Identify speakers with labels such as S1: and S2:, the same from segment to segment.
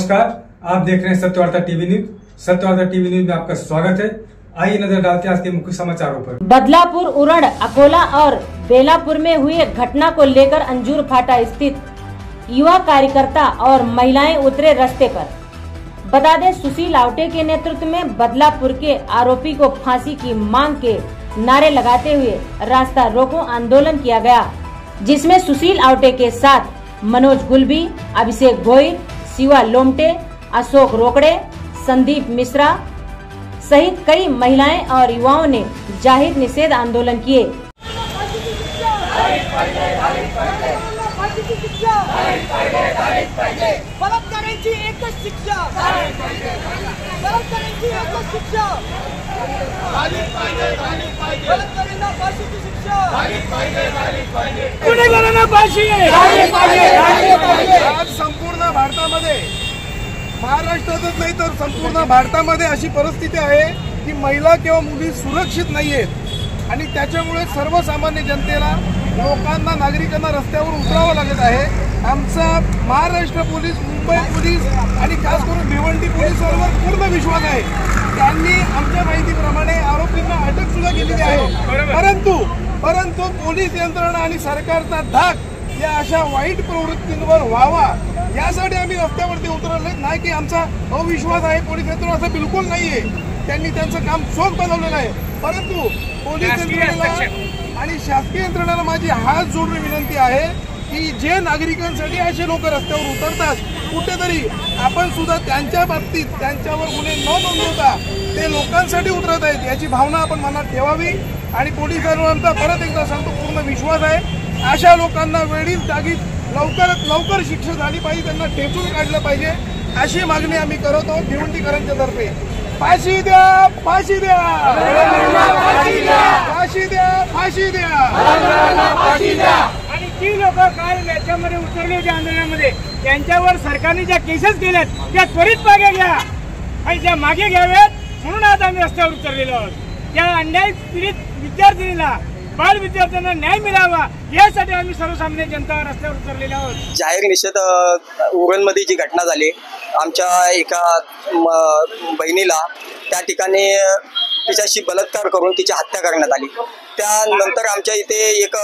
S1: नमस्कार, आप देख रहे हैं Satyavarta TV news. Satyavarta TV news में आपका स्वागत है। आइए नजर डालते हैं आज के मुख्य समाचारों पर।
S2: बदलापुर, उरण, अकोला और बेलापुर में हुई घटना को लेकर अंजूर फाटा स्थित युवा कार्यकर्ता और महिलाएं उतरे रास्ते पर। बता दें, सुशील आवटे के नेतृत्व में बदलापुर के आरोपी को फांसी की मांग के नारे लगाते हुए रास्ता रोको आंदोलन किया गया, जिसमें सुशील आवटे के साथ मनोज गुलबी, अभिषेक गोयल, शिवा लोमटे, अशोक रोकड़े, संदीप मिश्रा सहित कई महिलाएं और युवाओं ने जाहिर निषेध आंदोलन किए।
S3: बलात्काराची एकच शिक्षा, बलात्काराची एकच शिक्षा, बलात्कारांना फाशीची शिक्षा, गुन्हेगारांना फाशी।
S4: आज संपूर्ण भारतामध्ये, महाराष्ट्रातच नाही तर संपूर्ण भारतामध्ये अशी परिस्थिती आहे की महिला किंवा मुली सुरक्षित नाहीयेत आणि त्याच्यामुळे सर्वसामान्य जनतेला, लोकांना, नागरिकांना रस्त्यावर उतरावं लागत आहे। आमचा महाराष्ट्र पोलीस, मुंबई पोलीस आणि खास करून भिवंडी पोलिसांवर पूर्ण विश्वास आहे। त्यांनी आमच्या माहितीप्रमाणे आरोपींना अटक सुद्धा केलेली आहे, परंतु पोलीस यंत्रणा आणि सरकारचा धाक या अशा वाईट प्रवृत्तींवर व्हावा यासाठी आम्ही रस्त्यावरती उतरले नाही की आमचा अविश्वास आहे पोलीस यंत्रणा, असं बिलकुल नाहीये। त्यांनी त्यांचं काम चोख बनवलेलं आहे, परंतु पोलीस यंत्रणेला आणि शासकीय यंत्रणेला माझी हात जोडून विनंती आहे की जे नागरिकांसाठी असे लोक रस्त्यावर उतरतात, कुठेतरी आपण सुद्धा त्यांच्या बाबतीत त्यांच्यावर गुन्हे न नोंदवता ते लोकांसाठी उतरत आहेत याची भावना आपण मनात ठेवावी। आणि पोलिसांचा परत एकदा सांगतो, पूर्ण विश्वास आहे अशा लोकांना वेळीच जागीच लवकरात लवकर शिक्षा झाली पाहिजे, त्यांना ठेचून काढलं पाहिजे अशी मागणी आम्ही करत आहोत भिवंडीकरांच्या तर्फे। फाशी द्या, फाशी द्या, फाशी द्या, फाशी द्या, फाशी द्या।
S3: आणि जी लोक काल याच्यामध्ये उतरले होते आंदोलनामध्ये, त्यांच्यावर सरकारने ज्या केसेस केल्यात त्या त्वरित मागे घ्या आणि त्या मागे घ्याव्यात, म्हणून आज आम्ही रस्त्यावर उतरलेलो आहोत। त्या अन्याय पीडित विद्यार्थिनीला, बाल विद्यार्थ्यांना न्याय मिळावा यासाठी आम्ही सर्वसामान्य जनता रस्त्यावर उतरलेले आहोत।
S5: जाहीर निषेध उरणमध्ये जी घटना झाली, आमच्या एका बहिणीला त्या ठिकाणी तिच्याशी बलात्कार करून तिची हत्या करण्यात आली। त्यानंतर आमच्या इथे एक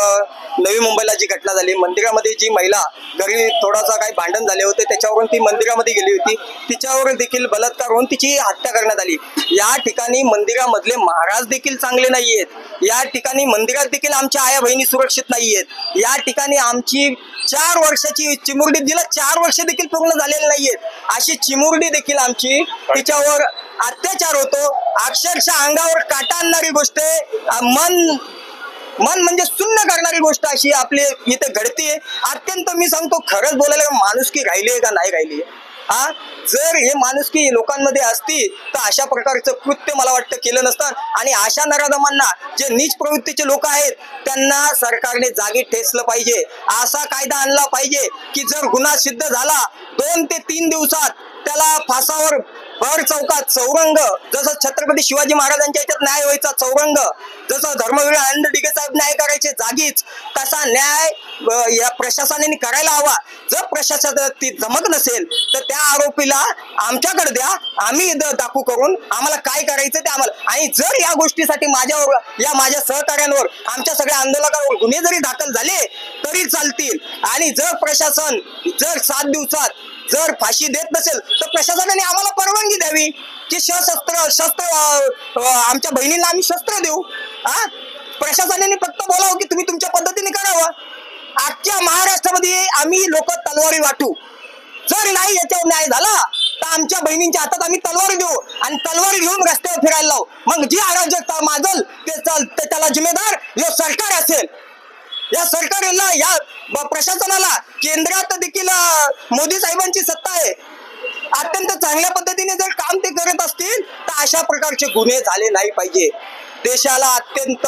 S5: नवी मुंबईला जी घटना झाली, मंदिरामध्ये जी महिला, घरी थोडासा काही भांडण झाले होते, त्याच्यावरून ती मंदिरामध्ये गेली होती, तिच्यावर देखील बलात्कार होऊन तिची हत्या करण्यात आली। या ठिकाणी मंदिरामधले महाराज देखील चांगले नाहीयेत, या ठिकाणी मंदिरात देखील आमच्या आया बहिणी सुरक्षित नाहीयेत, या ठिकाणी आमची 4 वर्षाची चिमुरडी, जिला 4 वर्ष देखील पूर्ण झालेली नाहीयेत, अशी चिमुरडी देखील आमची, तिच्यावर अत्याचार होतो। अक्षरशः अंगावर काटा आणणारी गोष्ट आहे, मन म्हणजे सुन्न करणारी गोष्ट अशी आपली इथे घडतीये। अत्यंत मी सांगतो, खरंच बोलायला माणुसकी राहिली आहे का नाही राहिली आहे? जर हे माणुसकी लोकांमध्ये असती तर अशा प्रकारचं कृत्य मला वाटतं केलं नसतं। आणि अशा नराधमांना, जे नीच प्रवृत्तीचे लोक आहेत, त्यांना सरकारने जागी ठेचलं पाहिजे। असा कायदा आणला पाहिजे की जर गुन्हा सिद्ध झाला 2 ते 3 दिवसात त्याला फासावर भर चौकात चौरंग, जसं छत्रपती शिवाजी महाराजांच्या याच्यात न्याय व्हायचा चौरंग, जसं धर्मवीर आनंद डिगे साहेब न्याय करायचे जागीच, तसा न्याय या प्रशासनाने करायला हवा। जर प्रशासनात ती जमत नसेल तर त्या आरोपीला आमच्याकडे द्या, आम्ही दाखवू करून आम्हाला काय करायचं ते आम्हाला। आणि जर या गोष्टीसाठी माझ्यावर, या माझ्या सहकार्यांवर, आमच्या सगळ्या आंदोलकांवर गुन्हे जरी दाखल झाले तरी चालतील। आणि जर प्रशासन जर 7 दिवसात जर फाशी देत नसेल तर प्रशासनाने आम्हाला परवानगी द्यावी की शस्त्र आमच्या बहिणींना आम्ही शस्त्र देऊ। प्रशासनाने फक्त बोलावं की तुम्ही तुमच्या पद्धतीने करावं। आजच्या महाराष्ट्रामध्ये आम्ही लोक तलवारी वाटू, जर नाही याच्यावर न्याय झाला तर आमच्या बहिणींच्या हातात आम्ही तलवार देऊ आणि तलवार घेऊन रस्त्यावर फिरायला लावू। मग जी अराजकता माजल ते त्याला जिम्मेदार हे सरकार असेल। या सरकारला, या प्रशासनाला केंद्रात देखील मोदी साहेबांची सत्ता आहे, अत्यंत चांगल्या पद्धतीने जर काम ते करत असतील तर अशा प्रकारचे गुन्हे झाले नाही पाहिजे। देशाला अत्यंत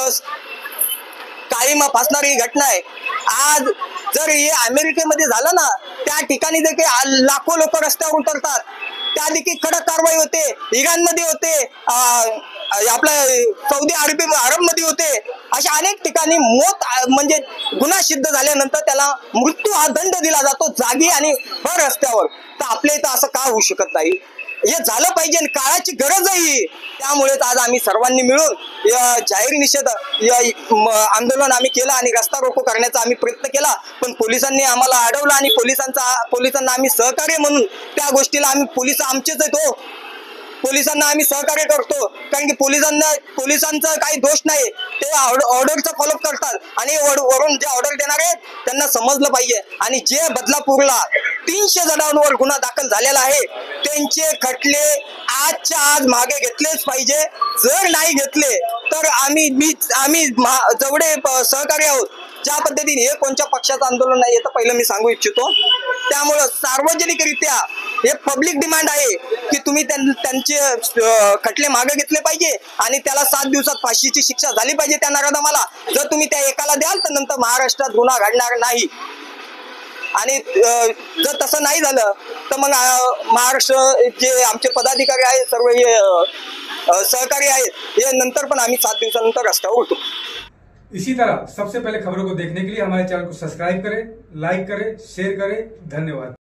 S5: काळीमा फासणारी घटना आहे। आज जर हे अमेरिकेमध्ये झालं ना, त्या ठिकाणी देखील लाखो लोक रस्त्यावर उतरतात, त्या देखील कडक कारवाई होते। इराणमध्ये होते, आपल्या सौदी अरबमध्ये होते, अशा अनेक ठिकाणी मौत म्हणजे गुन्हा सिद्ध झाल्यानंतर त्याला मृत्यू हा दंड दिला जातो जागी आणि रस्त्यावर. तर आपल्या इथं असं का होऊ शकत नाही? हे झालं पाहिजे, काळाची गरज आहे. त्यामुळेच आज आम्ही सर्वांनी मिळून जाहीर निषेध आंदोलन आम्ही केलं आणि रस्ता रोको करण्याचा आम्ही प्रयत्न केला, पण पोलिसांनी आम्हाला अडवलं आणि पोलिसांना आम्ही सहकार्य म्हणून त्या गोष्टीला आम्ही पोलिस आमचेच आहेत हो, पोलिसांना आम्ही सहकार्य करतो. कारण की पोलिसांचा काही दोष नाही, ते ऑर्डरचा फॉलोअप करतात आणि वरून जे ऑर्डर देणार आहेत त्यांना समजलं पाहिजे. आणि जे बदलापूरला 300 जणांवर गुन्हा दाखल झालेला आहे त्यांचे खटले आजच्या आज मागे घेतलेच पाहिजे. जर नाही घेतले तर आम्ही जेवढे सहकारी आहोत, ज्या पद्धतीने हे कोणत्या पक्षाचं आंदोलन नाही तर पहिलं मी सांगू इच्छितो. त्यामुळं सार्वजनिकरित्या हे पब्लिक डिमांड आहे की तुम्ही त्यांचे खटले मागे घेतले पाहिजे आणि त्याला 7 दिवसात फाशीची शिक्षा झाली पाहिजे त्या नराधमाला. जर तुम्ही त्या एकाला द्याल तर नंतर महाराष्ट्रात गुन्हा घडणार नाही. आणि जर तसं नाही झालं तर मग महाराष्ट्र जे आमचे पदाधिकारी आहेत सर्व हे सहकारी आहेत, हे नंतर पण आम्ही 7 दिवसानंतर रस्त्यावर उतरू.
S1: इसी तरह सबसे पहले खबरों को देखने के लिए हमारे चैनल को सब्सक्राइब करें, लाइक करें, शेयर करें. धन्यवाद.